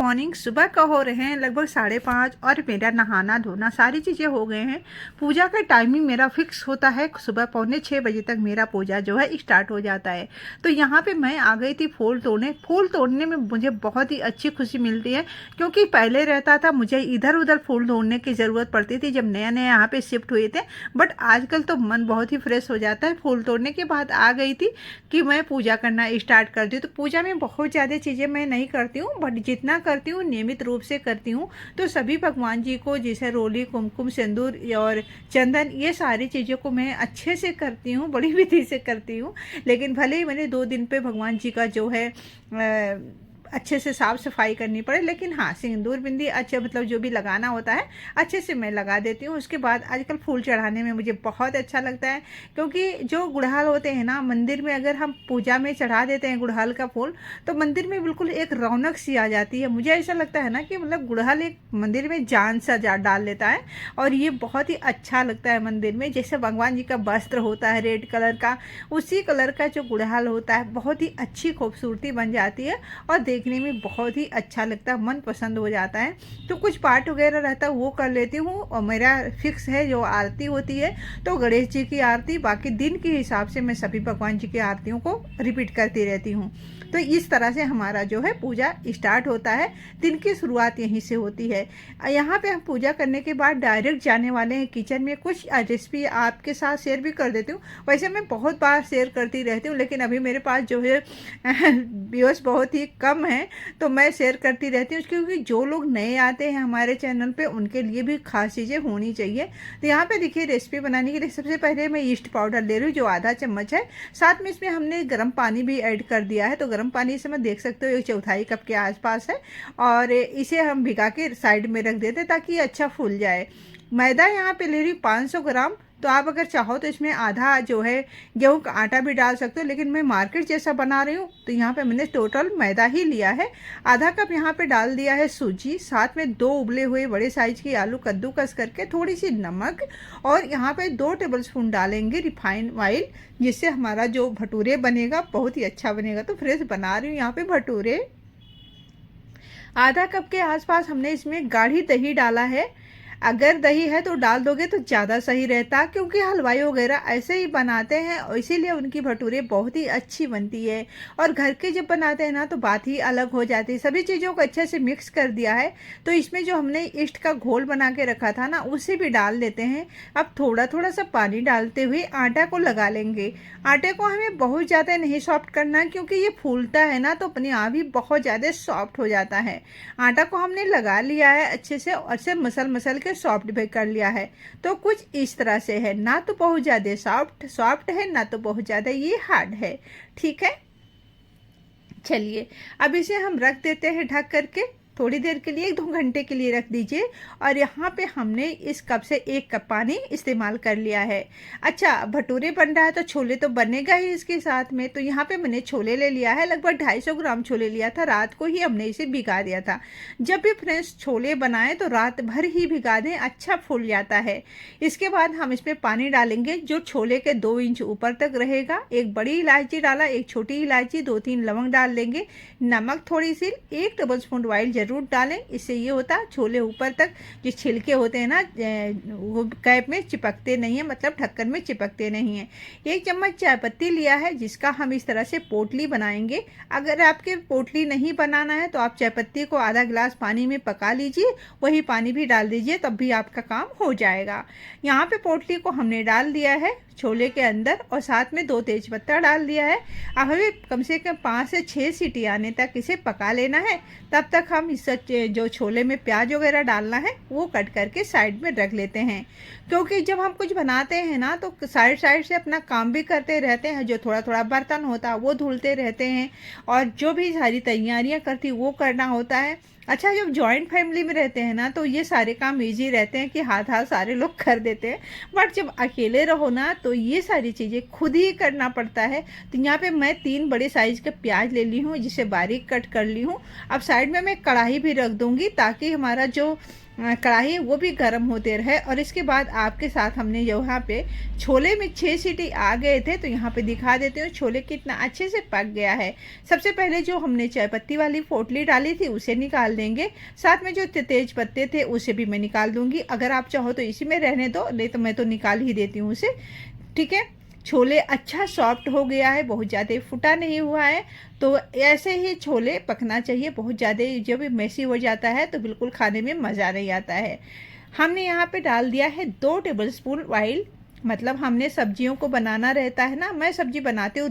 Morning. सुबह का हो रहे हैं लगभग 5:30 और मेरा नहाना धोना सारी चीज़ें हो गए हैं। पूजा का टाइमिंग मेरा फिक्स होता है, सुबह 5:45 बजे तक मेरा पूजा जो है स्टार्ट हो जाता है। तो यहाँ पे मैं आ गई थी फूल तोड़ने। फूल तोड़ने में मुझे बहुत ही अच्छी खुशी मिलती है, क्योंकि पहले रहता था मुझे इधर उधर फूल ढूंढने की ज़रूरत पड़ती थी जब नया नया यहाँ पे शिफ्ट हुए थे। बट आजकल तो मन बहुत ही फ्रेश हो जाता है। फूल तोड़ने के बाद आ गई थी कि मैं पूजा करना स्टार्ट कर दी। तो पूजा में बहुत ज़्यादा चीज़ें मैं नहीं करती हूँ, बट जितना करती हूँ नियमित रूप से करती हूँ। तो सभी भगवान जी को जैसे रोली, कुमकुम, सिंदूर और चंदन, ये सारी चीज़ों को मैं अच्छे से करती हूँ, बड़ी विधि से करती हूँ। लेकिन भले ही मैंने 2 दिन पे भगवान जी का जो है अच्छे से साफ़ सफाई करनी पड़े, लेकिन हाँ, सिंदूर बिंदी अच्छा मतलब जो भी लगाना होता है अच्छे से मैं लगा देती हूँ। उसके बाद आजकल फूल चढ़ाने में मुझे बहुत अच्छा लगता है, क्योंकि जो गुड़हल होते हैं ना मंदिर में, अगर हम पूजा में चढ़ा देते हैं गुड़हल का फूल तो मंदिर में बिल्कुल एक रौनक सी आ जाती है। मुझे ऐसा लगता है ना कि मतलब गुड़हल एक मंदिर में जान सा डाल लेता है, और ये बहुत ही अच्छा लगता है मंदिर में। जैसे भगवान जी का वस्त्र होता है रेड कलर का, उसी कलर का जो गुड़हल होता है बहुत ही अच्छी खूबसूरती बन जाती है और देखने में बहुत ही अच्छा लगता है, मन पसंद हो जाता है। तो कुछ पाठ वगैरह रहता है वो कर लेती हूँ, और मेरा फिक्स है जो आरती होती है तो गणेश जी की आरती, बाकी दिन के हिसाब से मैं सभी भगवान जी की आरतियों को रिपीट करती रहती हूँ। तो इस तरह से हमारा जो है पूजा स्टार्ट होता है, दिन की शुरुआत यहीं से होती है। यहाँ पे हम पूजा करने के बाद डायरेक्ट जाने वाले हैं किचन में। कुछ रेसिपी आपके साथ शेयर भी कर देती हूँ। वैसे मैं बहुत बार शेयर करती रहती हूँ, लेकिन अभी मेरे पास जो है व्यूअर्स बहुत ही कम है, तो मैं शेयर करती रहती हूँ, क्योंकि जो लोग नए आते हैं हमारे चैनल पे उनके लिए भी खास चीज़ें होनी चाहिए। तो यहाँ पे देखिए रेसिपी बनाने के लिए सबसे पहले मैं ईस्ट पाउडर ले रही हूँ जो आधा चम्मच है। साथ में इसमें हमने गर्म पानी भी ऐड कर दिया है। तो गर्म पानी इसे मैं देख सकते हो 1/4 कप के आसपास है, और इसे हम भिगा के साइड में रख देते ताकि अच्छा फूल जाए। मैदा यहाँ पे ले रही हूँ 500 ग्राम। तो आप अगर चाहो तो इसमें आधा जो है गेहूं का आटा भी डाल सकते हो, लेकिन मैं मार्केट जैसा बना रही हूँ तो यहाँ पे मैंने टोटल मैदा ही लिया है। आधा कप यहाँ पे डाल दिया है सूजी, साथ में 2 उबले हुए बड़े साइज की आलू कद्दूकस करके, थोड़ी सी नमक, और यहाँ पे 2 टेबलस्पून डालेंगे रिफाइंड ऑयल, जिससे हमारा जो भटूरे बनेगा बहुत ही अच्छा बनेगा। तो फ्रेश बना रही हूँ यहाँ पे भटूरे। आधा कप के आसपास हमने इसमें गाढ़ी दही डाला है। अगर दही है तो डाल दोगे तो ज़्यादा सही रहता, क्योंकि हलवाई वगैरह ऐसे ही बनाते हैं और इसीलिए उनकी भटूरे बहुत ही अच्छी बनती है। और घर के जब बनाते हैं ना तो बात ही अलग हो जाती है। सभी चीज़ों को अच्छे से मिक्स कर दिया है, तो इसमें जो हमने ईस्ट का घोल बना के रखा था ना उसे भी डाल देते हैं। अब थोड़ा थोड़ा सा पानी डालते हुए आटा को लगा लेंगे। आटे को हमें बहुत ज़्यादा नहीं सॉफ्ट करना, क्योंकि ये फूलता है ना तो अपने आप ही बहुत ज़्यादा सॉफ्ट हो जाता है। आटा को हमने लगा लिया है अच्छे से, और से मसल मसल के सॉफ्ट भी कर लिया है। तो कुछ इस तरह से है, ना तो बहुत ज़्यादा सॉफ्ट है, ना तो बहुत ज़्यादा ये हार्ड है। ठीक है, चलिए अब इसे हम रख देते हैं ढक करके थोड़ी देर के लिए, 1-2 घंटे के लिए रख दीजिए। और यहाँ पे हमने इस कप से 1 कप पानी इस्तेमाल कर लिया है। अच्छा, भटूरे बन रहा है तो छोले तो बनेगा ही इसके साथ में। तो यहाँ पे मैंने छोले ले लिया है, लगभग 250 ग्राम छोले लिया था। रात को ही हमने इसे भिगा दिया था। जब भी फ्रेश छोले बनाए तो रात भर ही भिगा दें, अच्छा फूल जाता है। इसके बाद हम इसमें पानी डालेंगे जो छोले के 2 इंच ऊपर तक रहेगा। 1 बड़ी इलायची डाला, 1 छोटी इलायची, 2-3 लवंग डाल देंगे। नमक थोड़ी सी, 1 टेबलस्पून ऑयल जरूर डालें। इससे ये होता है छोले ऊपर तक जो छिलके होते हैं ना वो कैप में चिपकते नहीं है, मतलब ढक्कन में चिपकते नहीं है। 1 चम्मच चाय पत्ती लिया है, जिसका हम इस तरह से पोटली बनाएंगे। अगर आपके पोटली नहीं बनाना है तो आप चाय पत्ती को आधा गिलास पानी में पका लीजिए, वही पानी भी डाल दीजिए, तब भी आपका काम हो जाएगा। यहाँ पे पोटली को हमने डाल दिया है छोले के अंदर, और साथ में 2 तेजपत्ता डाल दिया है। अब हमें कम से कम 5 से 6 सीटी आने तक इसे पका लेना है। तब तक हम इस जो छोले में प्याज वगैरह डालना है वो कट करके साइड में रख लेते हैं, क्योंकि जब हम कुछ बनाते हैं ना तो साइड साइड से अपना काम भी करते रहते हैं। जो थोड़ा थोड़ा बर्तन होता है वो धुलते रहते हैं, और जो भी सारी तैयारियां करती वो करना होता है। अच्छा, जब जॉइंट फैमिली में रहते हैं ना तो ये सारे काम इजी रहते हैं कि हाथ हाथ सारे लोग कर देते हैं। बट जब अकेले रहो ना तो ये सारी चीज़ें खुद ही करना पड़ता है। तो यहाँ पे मैं 3 बड़े साइज के प्याज ले ली हूँ, जिसे बारीक कट कर ली हूँ। अब साइड में मैं कढ़ाई कढ़ाई भी रख दूंगी ताकि हमारा जो कढ़ाई है वो भी गर्म होते रहे। और इसके बाद आपके साथ हमने यहाँ पे छोले में 6 सीटी आ गए थे, तो यहाँ पे दिखा देते हो छोले कितना अच्छे से पक गया है। सबसे पहले जो हमने चाय पत्ती वाली पोटली डाली थी उसे निकाल देंगे, साथ में जो तेज पत्ते थे उसे भी मैं निकाल दूंगी। अगर आप चाहो तो इसी में रहने दो, नहीं तो मैं तो निकाल ही देती हूँ उसे। ठीक है, छोले अच्छा सॉफ्ट हो गया है, बहुत ज़्यादा फुटा नहीं हुआ है। तो ऐसे ही छोले पकना चाहिए, बहुत ज़्यादा जब मैसी हो जाता है तो बिल्कुल खाने में मज़ा नहीं आता है। हमने यहाँ पे डाल दिया है 2 टेबलस्पून ऑयल, मतलब हमने सब्जियों को बनाना रहता है ना, मैं सब्जी बनाती हूँ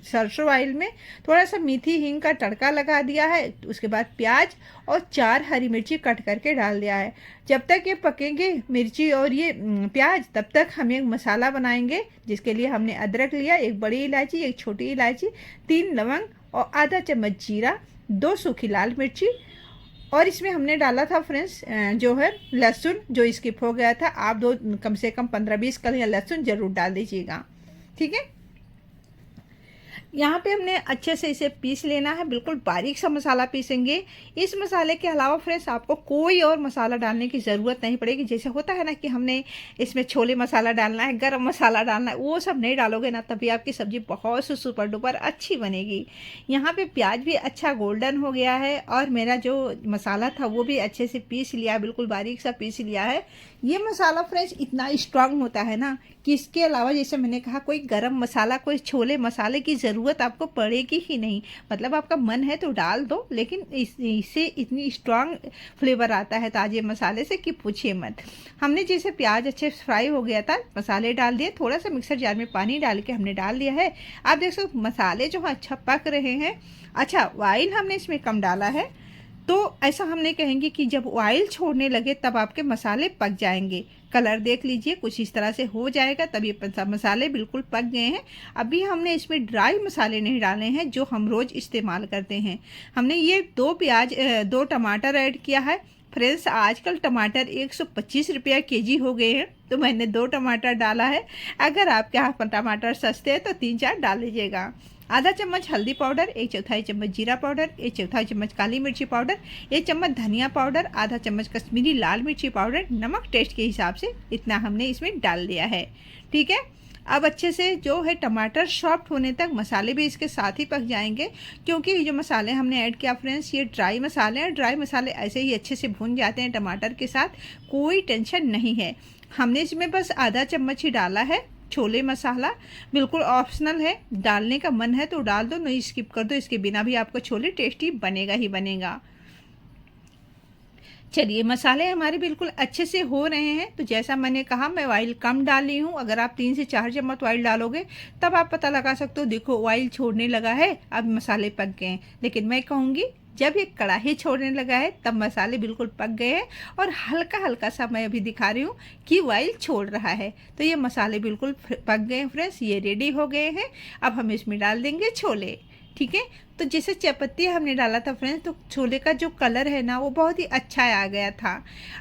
सरसों ऑयल में। थोड़ा सा मीठी हींग का तड़का लगा दिया है, उसके बाद प्याज और 4 हरी मिर्ची कट करके डाल दिया है। जब तक ये पकेंगे मिर्ची और ये प्याज, तब तक हम एक मसाला बनाएंगे, जिसके लिए हमने अदरक लिया, 1 बड़ी इलायची, 1 छोटी इलायची, 3 लवंग और आधा चम्मच जीरा, 2 सूखी लाल मिर्ची। और इसमें हमने डाला था फ्रेंड्स जो है लहसुन, जो स्किप हो गया था। आप दो कम से कम 15-20 कलियां लहसुन जरूर डाल दीजिएगा। ठीक है, यहाँ पे हमने अच्छे से इसे पीस लेना है, बिल्कुल बारीक सा मसाला पीसेंगे। इस मसाले के अलावा फ्रेंड्स आपको कोई और मसाला डालने की ज़रूरत नहीं पड़ेगी। जैसे होता है ना कि हमने इसमें छोले मसाला डालना है, गरम मसाला डालना है, वो सब नहीं डालोगे ना, तभी आपकी सब्ज़ी बहुत सुपर डुपर अच्छी बनेगी। यहाँ पे प्याज भी अच्छा गोल्डन हो गया है और मेरा जो मसाला था वो भी अच्छे से पीस लिया, बिल्कुल बारीक सा पीस लिया है। ये मसाला फ्रेंड्स इतना स्ट्रांग होता है ना कि इसके अलावा जैसे मैंने कहा कोई गरम मसाला, कोई छोले मसाले की ज़रूरत आपको पड़ेगी ही नहीं। मतलब आपका मन है तो डाल दो, लेकिन इससे इतनी स्ट्रांग फ्लेवर आता है ताज़े मसाले से कि पूछिए मत। हमने जैसे प्याज अच्छे फ्राई हो गया था, मसाले डाल दिए, थोड़ा सा मिक्सर जार में पानी डाल के हमने डाल दिया है। आप देख सकते मसाले जो है अच्छा पक रहे हैं। अच्छा, ऑयल हमने इसमें कम डाला है, तो ऐसा हमने कहेंगे कि जब ऑयल छोड़ने लगे तब आपके मसाले पक जाएंगे। कलर देख लीजिए, कुछ इस तरह से हो जाएगा तब ये मसाले बिल्कुल पक गए हैं। अभी हमने इसमें ड्राई मसाले नहीं डाले हैं जो हम रोज़ इस्तेमाल करते हैं। हमने ये 2 टमाटर ऐड किया है। फ्रेंड्स आजकल टमाटर 125 रुपया केजी हो गए हैं, तो मैंने 2 टमाटर डाला है। अगर आपके यहाँ पर टमाटर सस्ते हैं तो 3-4 डाल लीजिएगा। आधा चम्मच हल्दी पाउडर, 1/4 चम्मच जीरा पाउडर, 1/4 चम्मच काली मिर्ची पाउडर, 1 चम्मच धनिया पाउडर, आधा चम्मच कश्मीरी लाल मिर्ची पाउडर, नमक टेस्ट के हिसाब से इतना हमने इसमें डाल दिया है। ठीक है, अब अच्छे से जो है टमाटर सॉफ्ट होने तक मसाले भी इसके साथ ही पक जाएंगे, क्योंकि जो मसाले हमने ऐड किया फ्रेंड्स ये ड्राई मसाले हैं। ड्राई मसाले ऐसे ही अच्छे से भून जाते हैं टमाटर के साथ, कोई टेंशन नहीं है। हमने इसमें बस आधा चम्मच ही डाला है छोले मसाला, बिल्कुल ऑप्शनल है, डालने का मन है तो डाल दो, नहीं स्किप कर दो, इसके बिना भी आपका छोले टेस्टी बनेगा ही बनेगा। चलिए, मसाले हमारे बिल्कुल अच्छे से हो रहे हैं। तो जैसा मैंने कहा मैं ऑयल कम डाली हूँ, अगर आप 3 से 4 चम्मच ऑयल डालोगे तब आप पता लगा सकते हो। देखो ऑयल छोड़ने लगा है, अब मसाले पक गए हैं। लेकिन मैं कहूँगी जब ये कढ़ाई छोड़ने लगा है तब मसाले बिल्कुल पक गए हैं, और हल्का हल्का सा मैं अभी दिखा रही हूँ कि ऑयल छोड़ रहा है। तो ये मसाले बिल्कुल पक गए हैं फ्रेंड्स, ये रेडी हो गए हैं। अब हम इसमें डाल देंगे छोले। ठीक है, तो जैसे चायपत्ती हमने डाला था फ्रेंड्स, तो छोले का जो कलर है ना वो बहुत ही अच्छा आ गया था।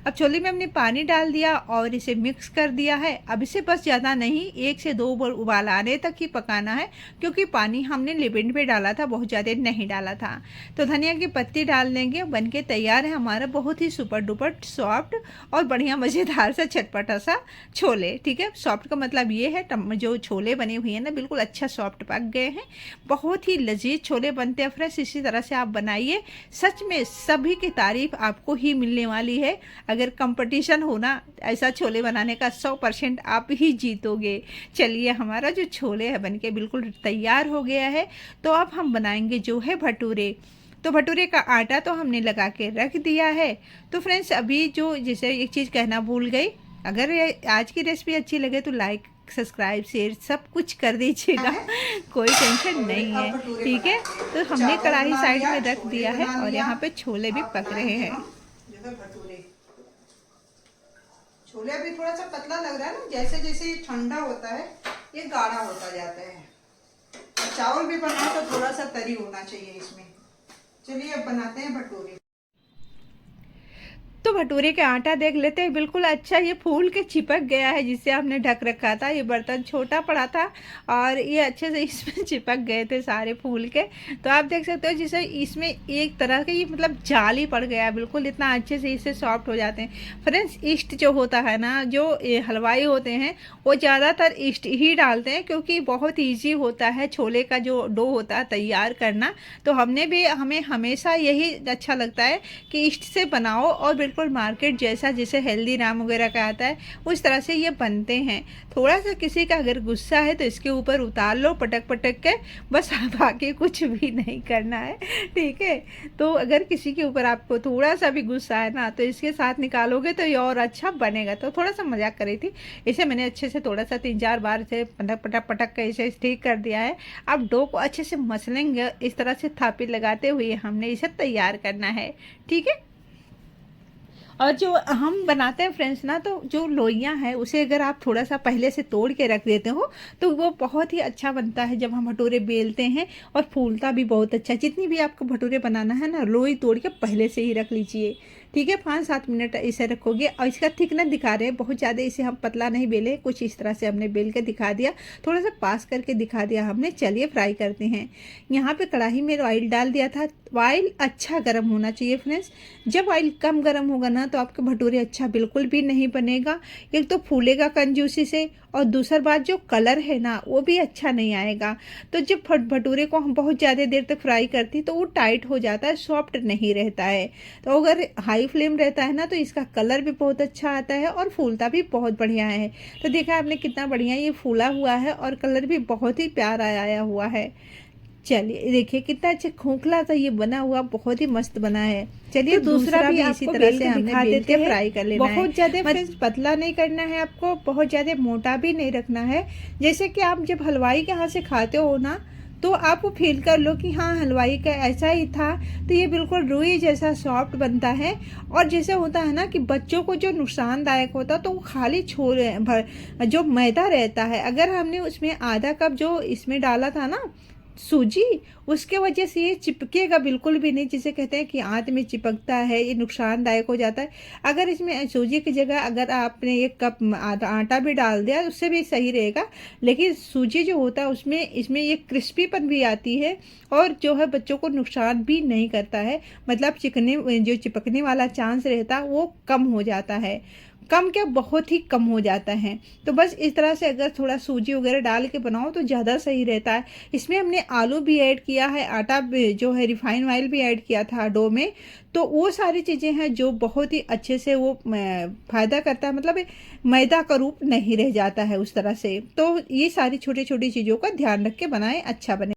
अब छोले में हमने पानी डाल दिया और इसे मिक्स कर दिया है। अब इसे बस ज़्यादा नहीं, 1 से 2 बार उबाल आने तक ही पकाना है, क्योंकि पानी हमने लिमिट में डाला था, बहुत ज़्यादा नहीं डाला था। तो धनिया की पत्ती डाल देंगे, बन के तैयार है हमारा बहुत ही सुपर डुपर सॉफ्ट और बढ़िया मज़ेदार सा चटपटा सा छोले। ठीक है, सॉफ्ट का मतलब ये है जो छोले बने हुए हैं ना बिल्कुल अच्छा सॉफ्ट पक गए हैं, बहुत ही लजीज छोले बनते हैं फ्रेंड्स। इसी तरह से आप बनाइए, सच में सभी की तारीफ आपको ही मिलने वाली है। अगर कंपटीशन हो ना ऐसा छोले बनाने का 100% आप ही जीतोगे। चलिए, हमारा जो छोले है बनके बिल्कुल तैयार हो गया है। तो अब हम बनाएंगे जो है भटूरे। तो भटूरे का आटा तो हमने लगा के रख दिया है। तो फ्रेंड्स अभी जो जैसे एक चीज़ कहना भूल गई, अगर आज की रेसिपी अच्छी लगे तो लाइक सब्सक्राइब शेयर सब कुछ कर दीजिएगा, कोई टेंशन नहीं है। ठीक है, तो हमने कढ़ाई साइड में रख दिया है और यहाँ पे छोले भी पक रहे हैं। छोले अभी थोड़ा सा पतला लग रहा है ना, जैसे जैसे ये ठंडा होता है ये गाढ़ा होता जाता है। चावल भी बनाओ तो थोड़ा सा तरी होना चाहिए इसमें। चलिए अब बनाते हैं भटूरे। तो भटूरे का आटा देख लेते हैं, बिल्कुल अच्छा ये फूल के चिपक गया है, जिससे हमने ढक रखा था। ये बर्तन छोटा पड़ा था और ये अच्छे से इसमें चिपक गए थे सारे फूल के। तो आप देख सकते हो जिसे इसमें एक तरह का ये मतलब जाल ही पड़ गया है, बिल्कुल इतना अच्छे से इससे सॉफ्ट हो जाते हैं। फ्रेंड्स, ईस्ट जो होता है ना, जो हलवाई होते हैं वो ज़्यादातर ईस्ट ही डालते हैं, क्योंकि बहुत ईजी होता है छोले का जो डो होता है तैयार करना। तो हमें हमेशा यही अच्छा लगता है कि ईस्ट से बनाओ, और बिल्कुल मार्केट जैसा जैसे हेल्दी राम वगैरह का आता है उस तरह से ये बनते हैं। थोड़ा सा किसी का अगर गुस्सा है तो इसके ऊपर उतार लो पटक पटक के, बस बाकी कुछ भी नहीं करना है, ठीक है। तो अगर किसी के ऊपर आपको थोड़ा सा भी गुस्सा है ना, तो इसके साथ निकालोगे तो ये और अच्छा बनेगा। तो थोड़ा सा मजाक कर रही थी, इसे मैंने अच्छे से थोड़ा सा 3-4 बार से पटक पटक पटक के इसे ठीक कर दिया है। अब डो को अच्छे से मसलेंगे, इस तरह से थापी लगाते हुए हमने इसे तैयार करना है, ठीक है। और जो हम बनाते हैं फ्रेंड्स ना, तो जो लोइयाँ हैं उसे अगर आप थोड़ा सा पहले से तोड़ के रख देते हो तो वो बहुत ही अच्छा बनता है जब हम भटूरे बेलते हैं, और फूलता भी बहुत अच्छा। जितनी भी आपको भटूरे बनाना है ना, लोई तोड़ के पहले से ही रख लीजिए, ठीक है। 5-7 मिनट इसे रखोगे। और इसका थिकनेस दिखा रहे हैं, बहुत ज़्यादा इसे हम पतला नहीं बेले, कुछ इस तरह से हमने बेल के दिखा दिया, थोड़ा सा पास करके दिखा दिया हमने। चलिए फ्राई करते हैं। यहाँ पे कढ़ाई में ऑयल डाल दिया था। ऑयल अच्छा गर्म होना चाहिए फ्रेंड्स। जब ऑयल कम गर्म होगा ना, तो आपके भटूरे अच्छा बिल्कुल भी नहीं बनेगा। एक तो फूलेगा कंजूसी से, और दूसरा बात जो कलर है ना वो भी अच्छा नहीं आएगा। तो जब भटूरे को हम बहुत ज़्यादा देर तक फ्राई करती तो वो टाइट हो जाता है, सॉफ्ट नहीं रहता है। तो अगर हाई फ्लेम रहता है ना, तो इसका कलर भी बहुत अच्छा आता है और फूलता भी बहुत बढ़िया है। तो देखा आपने कितना बढ़िया ये फूला हुआ है, और कलर भी बहुत ही प्यारा आया हुआ है। चलिए देखिए कितना अच्छा खोखला सा ये बना हुआ, बहुत ही मस्त बना है। चलिए तो दूसरा भी इसी तरह से हमें दिखा बेल देते के हैं। फ्राई कर लेना है। बहुत ज़्यादा फ्रेंड्स पतला नहीं करना है आपको, बहुत ज़्यादा मोटा भी नहीं रखना है। जैसे कि आप जब हलवाई के यहाँ से खाते हो ना, तो आप वो फील कर लो कि हाँ हलवाई का ऐसा ही था। तो ये बिल्कुल रुई जैसा सॉफ्ट बनता है। और जैसे होता है ना कि बच्चों को जो नुकसानदायक होता तो वो खाली छोले जो मैदा रहता है, अगर हमने उसमें आधा कप जो इसमें डाला था ना सूजी, उसके वजह से ये चिपकेगा बिल्कुल भी नहीं। जिसे कहते हैं कि आंत में चिपकता है, ये नुकसानदायक हो जाता है। अगर इसमें सूजी की जगह अगर आपने 1 कप आटा भी डाल दिया उससे भी सही रहेगा। लेकिन सूजी जो होता है उसमें इसमें ये क्रिस्पीपन भी आती है, और जो है बच्चों को नुकसान भी नहीं करता है। मतलब चिपकने वाला चांस रहता है वो कम हो जाता है। कम क्या, बहुत ही कम हो जाता है। तो बस इस तरह से अगर थोड़ा सूजी वगैरह डाल के बनाओ तो ज़्यादा सही रहता है। इसमें हमने आलू भी ऐड किया है, आटा जो है रिफाइंड ऑयल भी ऐड किया था डो में। तो वो सारी चीज़ें हैं जो बहुत ही अच्छे से वो फ़ायदा करता है, मतलब मैदा का रूप नहीं रह जाता है उस तरह से। तो ये सारी छोटी छोटी चीज़ों का ध्यान रख के बनाएं, अच्छा बने।